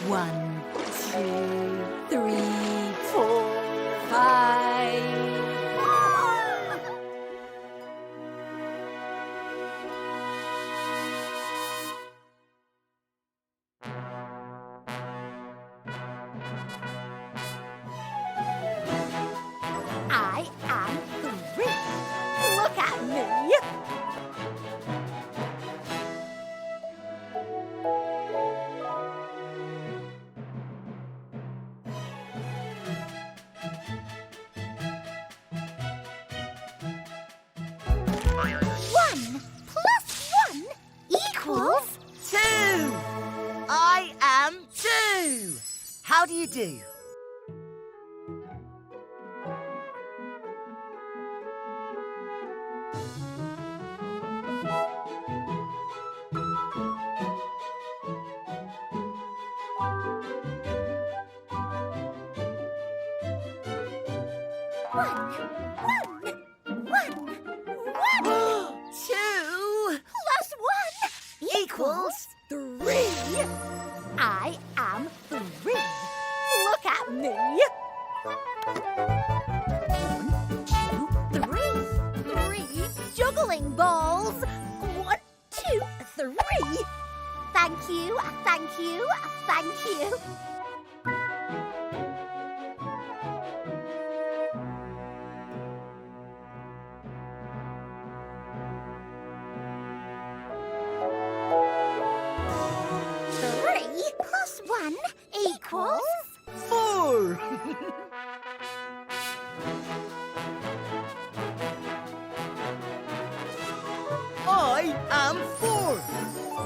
1, 2, 3, 4, 5. I am 3. Look at me. One plus 1 equals 2. I am 2. How do you do? One. 2 Plus 1 equals 3. I am 3. Look at me. 1, 2, 3. 3 juggling balls. 1, 2, 3. Thank you, thank you, thank you. Three plus 1 equals 4. I am 4.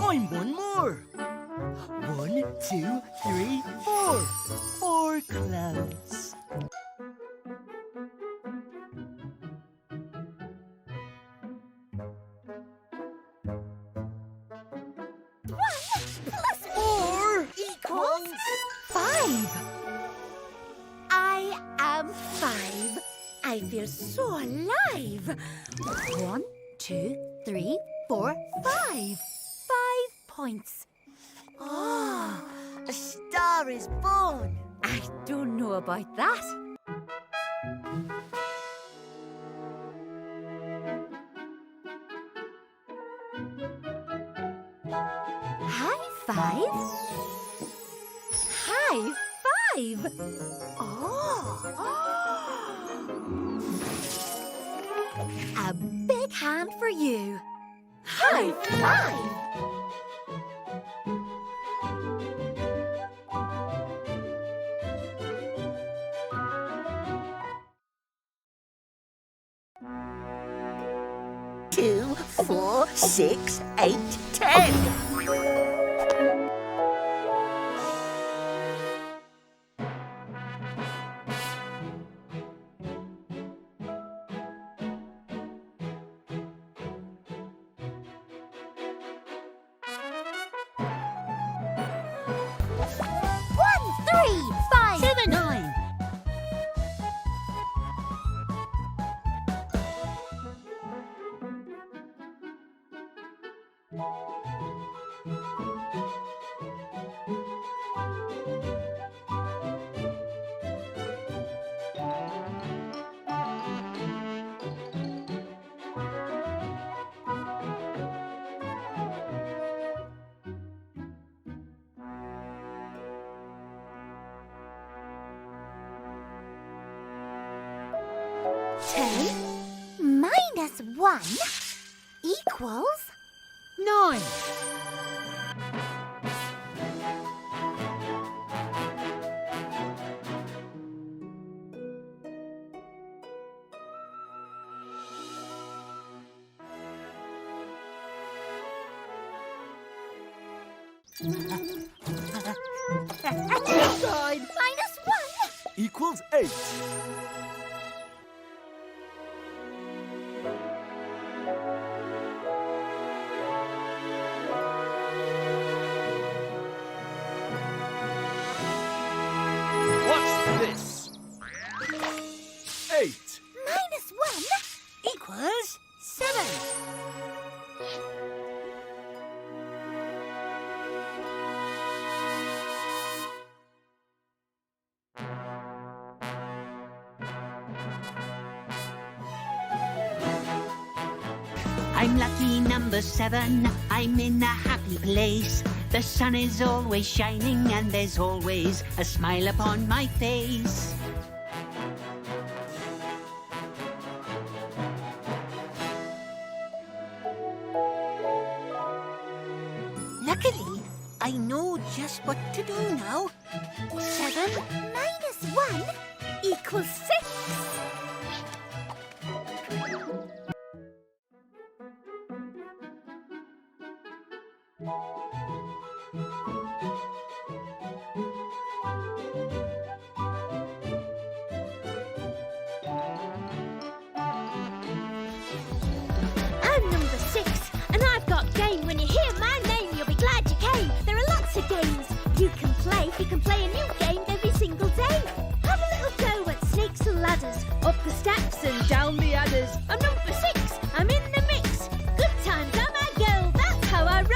I'm one more. 1, 2, 3, 4. 4 clouds. plus 4 equals 5. I am 5. I feel so alive. 1, 2, 3, 4, 5. 5 points. Oh, a star is born. I don't know about that. High five. High five. Oh. A big hand for you. High five. Two, 4, 6, 8, 10. One, 3, 5, 7, 9. minus 1 equals 9. Side minus 1 equals 8. What's this? 8. minus 1 Equals 7. I'm lucky number 7, I'm in a happy place. The sun is always shining and there's always a smile upon my face. Luckily, I know just what to do now. 7 minus 1 equals 6. I'm number 6, and I've got game. When you hear my name, you'll be glad you came. There are lots of games you can play. You can play a new game every single day. Have a little go at snakes and ladders, up the steps and down the adders. I'm number 6, I'm in the mix. Good times are my girl, that's how I roll.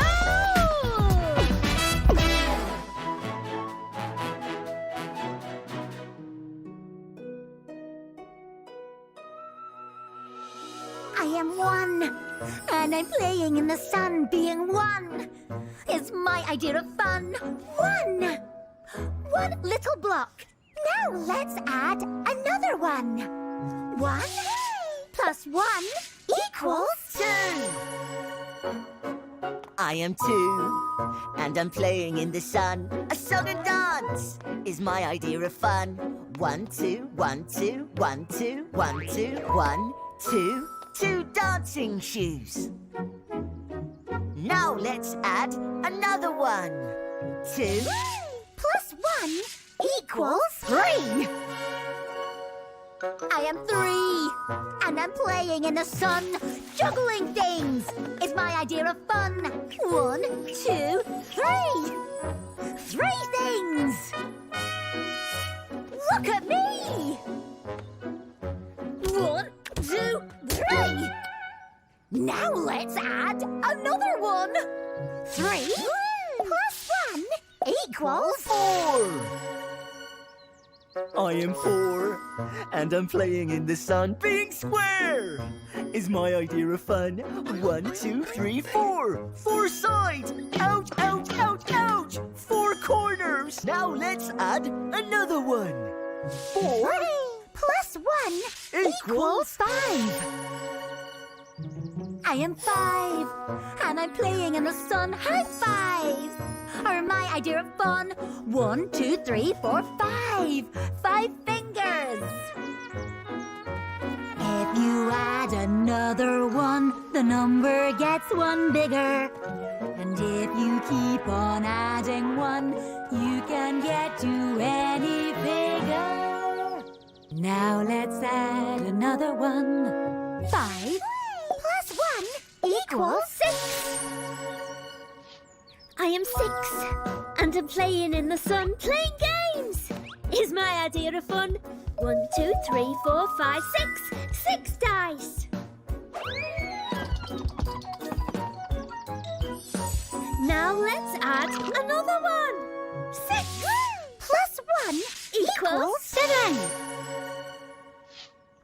I am 1, and I'm playing in the sun. Being 1 is my idea of fun. 1 little block. Now let's add another 1. 1 plus 1 equals 2. I am 2, and I'm playing in the sun. A song and dance is my idea of fun. 1, 2, 1, 2, 1, 2, 1, 2, 1, 2. 2 dancing shoes. Now let's add another 1. 2 plus 1 equals 3. I am 3, and I'm playing in the sun. Juggling things is my idea of fun. 1, 2, 3. 3 things. Look at me. 1, 2, 3. Now let's add another 1. 3 plus 1 equals 4. I am 4, and I'm playing in the sun. Being square is my idea of fun. 1, 2, 3, 4. 4 sides. Ouch, ouch, ouch, ouch. 4 corners. Now let's add another 1. 4 plus 1 equals 5. I am 5, and I'm playing in the sun. High fives are my idea of fun. 1, 2, 3, 4, 5. 5 fingers. If you add another 1, the number gets 1 bigger. And if you keep on adding 1, you can get to any figure. Now let's add another 1. 5 plus 1 equals 6. I am 6, and I'm playing in the sun. Playing games is my idea of fun. 1, 2, 3, 4, 5, 6. 6 dice. Now let's add another 1. 6 plus 1 equals 7.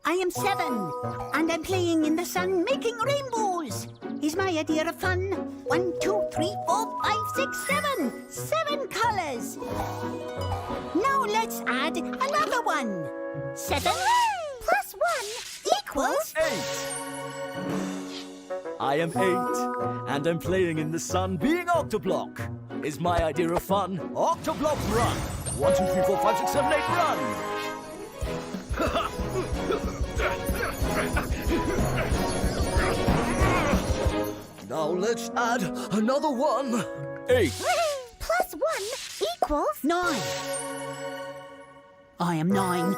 I am 7, and I'm playing in the sun, making rainbows. Is my idea of fun. 1, 2, 3, 4, 5, 6, 7. 7 colours. Now let's add another 1. 7 Plus 1 equals 8. I am 8, and I'm playing in the sun. Being Octoblock is my idea of fun. Octoblock run. 1, 2, 3, 4, 5, 6, 7, 8, run. Now let's add another 1. 8. plus 1 equals 9. I am 9.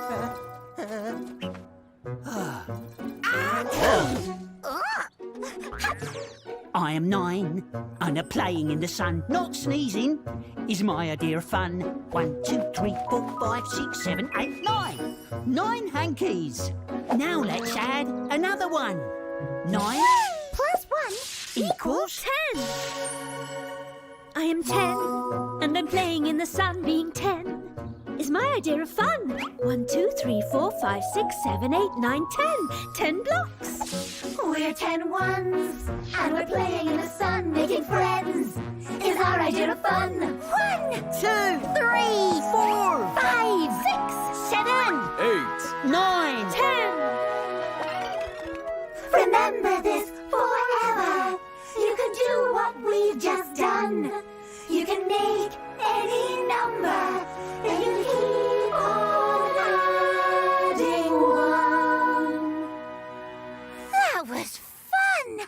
I am 9, and I'm playing in the sun, not sneezing, is my idea of fun. 1, 2, 3, 4, 5, 6, 7, 8, 9. 9 hankies. Now let's add another 1. 9 plus 1 equals 10. I am 10, and I'm playing in the sun. Being 10 is my idea of fun. 1, 2, 3, 4, 5, 6, 7, 8, 9, 10. 10 blocks. Oh, We're 10 ones, and we're playing in the sun, making friends is our idea of fun. 1, 2, 3, 4, 5, 6, 7, 8, 9. 10. Remember this forever. You can do what we've just done. You can make any number, and you keep on adding one. That was fun!